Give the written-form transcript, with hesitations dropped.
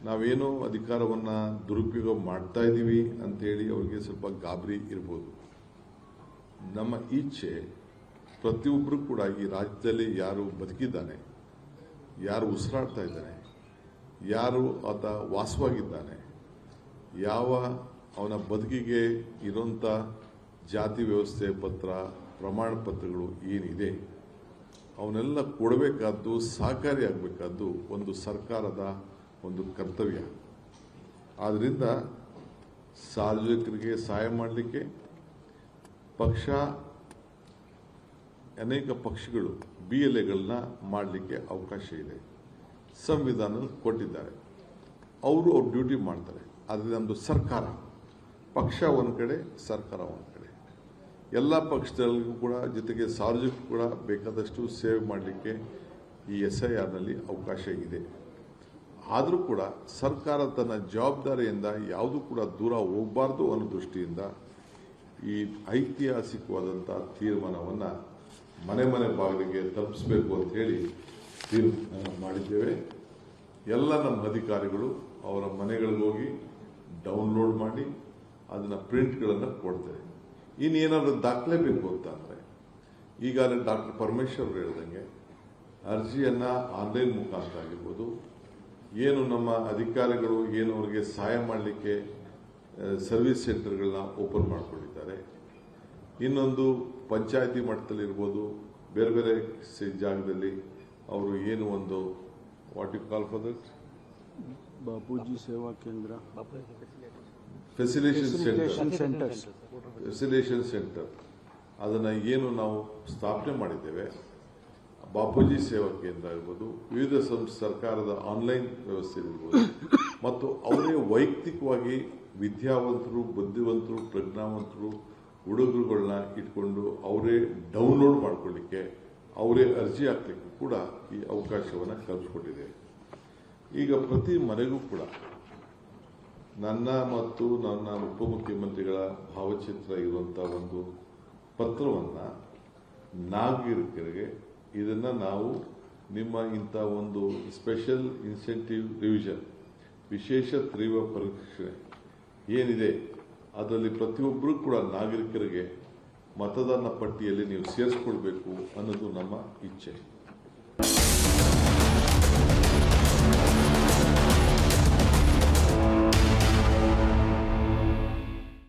ನಾವೇನೋ ಅಧಿಕಾರವನ್ನು ದುರುಪಯೋಗ ಮಾಡ್ತಾ ಇದ್ದೀವಿ ಅಂತೇಳಿ ಅವರಿಗೆ ಸ್ವಲ್ಪ ಗಾಬರಿ ಇರ್ಬೋದು. ನಮ್ಮ ಇಚ್ಛೆ ಪ್ರತಿಯೊಬ್ಬರು ಕೂಡ ಈ ರಾಜ್ಯದಲ್ಲಿ ಯಾರು ಬದುಕಿದ್ದಾನೆ, ಯಾರು ಉಸಿರಾಡ್ತಾ ಇದ್ದಾನೆ, ಯಾರು ಆತ ವಾಸವಾಗಿದ್ದಾನೆ, ಯಾವ ಅವನ ಬದುಕಿಗೆ ಇರೋಂಥ ಜಾತಿ ವ್ಯವಸ್ಥೆ ಪತ್ರ ಪ್ರಮಾಣ ಪತ್ರಗಳು ಏನಿದೆ ಅವನ್ನೆಲ್ಲ ಕೊಡಬೇಕಾದ್ದು, ಸಹಕಾರಿಯಾಗಬೇಕಾದ್ದು ಒಂದು ಸರ್ಕಾರದ ಒಂದು ಕರ್ತವ್ಯ. ಆದ್ದರಿಂದ ಸಾರ್ವಜನಿಕರಿಗೆ ಸಹಾಯ ಮಾಡಲಿಕ್ಕೆ ಅನೇಕ ಪಕ್ಷಗಳು BLAಗಳನ್ನ ಮಾಡಲಿಕ್ಕೆ ಅವಕಾಶ ಇದೆ, ಸಂವಿಧಾನದಲ್ಲಿ ಕೊಟ್ಟಿದ್ದಾರೆ. ಅವರು ಅವ್ರ ಡ್ಯೂಟಿ ಮಾಡ್ತಾರೆ. ಆದರೆ ನಮ್ಮದು ಸರ್ಕಾರ, ಪಕ್ಷ ಒಂದು ಕಡೆ, ಸರ್ಕಾರ ಒಂದು ಕಡೆ, ಎಲ್ಲ ಪಕ್ಷದಲ್ಲಿಗೂ ಕೂಡ ಜೊತೆಗೆ ಸಾರ್ವಜನಿಕರು ಕೂಡ ಬೇಕಾದಷ್ಟು ಸೇವೆ ಮಾಡಲಿಕ್ಕೆ ಈ SIRನಲ್ಲಿ ಅವಕಾಶ ಇದೆ. ಆದರೂ ಕೂಡ ಸರ್ಕಾರ ತನ್ನ ಜವಾಬ್ದಾರಿಯಿಂದ ಯಾವುದೂ ಕೂಡ ದೂರ ಹೋಗಬಾರ್ದು ಅನ್ನೋ ದೃಷ್ಟಿಯಿಂದ ಈ ಐತಿಹಾಸಿಕವಾದಂಥ ತೀರ್ಮಾನವನ್ನು ಮನೆ ಬಾಗಿಲಿಗೆ ತಲುಪಿಸಬೇಕು ಅಂತ ಹೇಳಿ ತೀರ್ಮಾನ ಮಾಡಿದ್ದೇವೆ. ಎಲ್ಲ ನಮ್ಮ ಅಧಿಕಾರಿಗಳು ಅವರ ಮನೆಗಳಿಗೆ ಹೋಗಿ ಡೌನ್ಲೋಡ್ ಮಾಡಿ ಅದನ್ನು ಪ್ರಿಂಟ್ಗಳನ್ನು ಕೊಡ್ತೇವೆ. ಇನ್ನೇನಾದರೂ ದಾಖಲೆ ಬೇಕು ಅಂತ ಅಂದರೆ ಈಗಾಗಲೇ ಡಾಕ್ಟರ್ ಪರಮೇಶ್ವರ್ ಹೇಳ್ದಂಗೆ ಅರ್ಜಿಯನ್ನು ಆನ್ಲೈನ್ ಮುಖಾಂತರ ಆಗಿರ್ಬೋದು, ಏನು ನಮ್ಮ ಅಧಿಕಾರಿಗಳು ಏನು ಅವರಿಗೆ ಸಹಾಯ ಮಾಡಲಿಕ್ಕೆ ಸರ್ವಿಸ್ ಸೆಂಟರ್ಗಳನ್ನ ಓಪನ್ ಮಾಡಿಕೊಂಡಿದ್ದಾರೆ. ಇನ್ನೊಂದು ಪಂಚಾಯತಿ ಮಟ್ಟದಲ್ಲಿರ್ಬೋದು, ಬೇರೆ ಬೇರೆ ಜಾಗದಲ್ಲಿ ಅವರು ಏನು ಒಂದು what you call for that Bapuji Seva Kendra, ಫೆಸಿಲೇಷನ್ centre ಅದನ್ನು ಏನು ನಾವು ಸ್ಥಾಪನೆ ಮಾಡಿದ್ದೇವೆ. ಬಾಪೂಜಿ ಸೇವಾ ಕೇಂದ್ರ ಇರ್ಬೋದು, ವಿವಿಧ ಸರ್ಕಾರದ ಆನ್ಲೈನ್ ವ್ಯವಸ್ಥೆ ಇರ್ಬೋದು, ಮತ್ತು ಅವರೇ ವೈಯಕ್ತಿಕವಾಗಿ ವಿದ್ಯಾವಂತರು, ಬುದ್ಧಿವಂತರು, ಪ್ರಜ್ಞಾವಂತರು ಹುಡುಗರುಗಳನ್ನ ಇಟ್ಕೊಂಡು ಅವರೇ ಡೌನ್ಲೋಡ್ ಮಾಡ್ಕೊಳ್ಳಿಕ್ಕೆ, ಅವರೇ ಅರ್ಜಿ ಹಾಕ್ಲಿಕ್ಕೆ ಕೂಡ ಈ ಅವಕಾಶವನ್ನು ಕಲ್ಪಿಸಿಕೊಟ್ಟಿದೆ. ಈಗ ಪ್ರತಿ ಮನೆಗೂ ಕೂಡ ನನ್ನ ಮತ್ತು ನನ್ನ ಉಪಮುಖ್ಯಮಂತ್ರಿಗಳ ಭಾವಚಿತ್ರ ಇರುವಂಥ ಒಂದು ಪತ್ರವನ್ನು ನಾಗರಿಕರಿಗೆ ಇದನ್ನು ನಾವು ನಿಮ್ಮ ಇಂಥ ಒಂದು ಸ್ಪೆಷಲ್ ಇನ್ಸೆಂಟಿವ್ ರಿವಿಷನ್, ವಿಶೇಷ ತೀವ್ರ ಪರೀಕ್ಷೆ ಏನಿದೆ ಅದರಲ್ಲಿ ಪ್ರತಿಯೊಬ್ಬರೂ ಕೂಡ ನಾಗರಿಕರಿಗೆ ಮತದಾನ ಪಟ್ಟಿಯಲ್ಲಿ ನೀವು ಸೇರಿಸ್ಕೊಳ್ಬೇಕು ಅನ್ನೋದು ನಮ್ಮ ಇಚ್ಛೆ.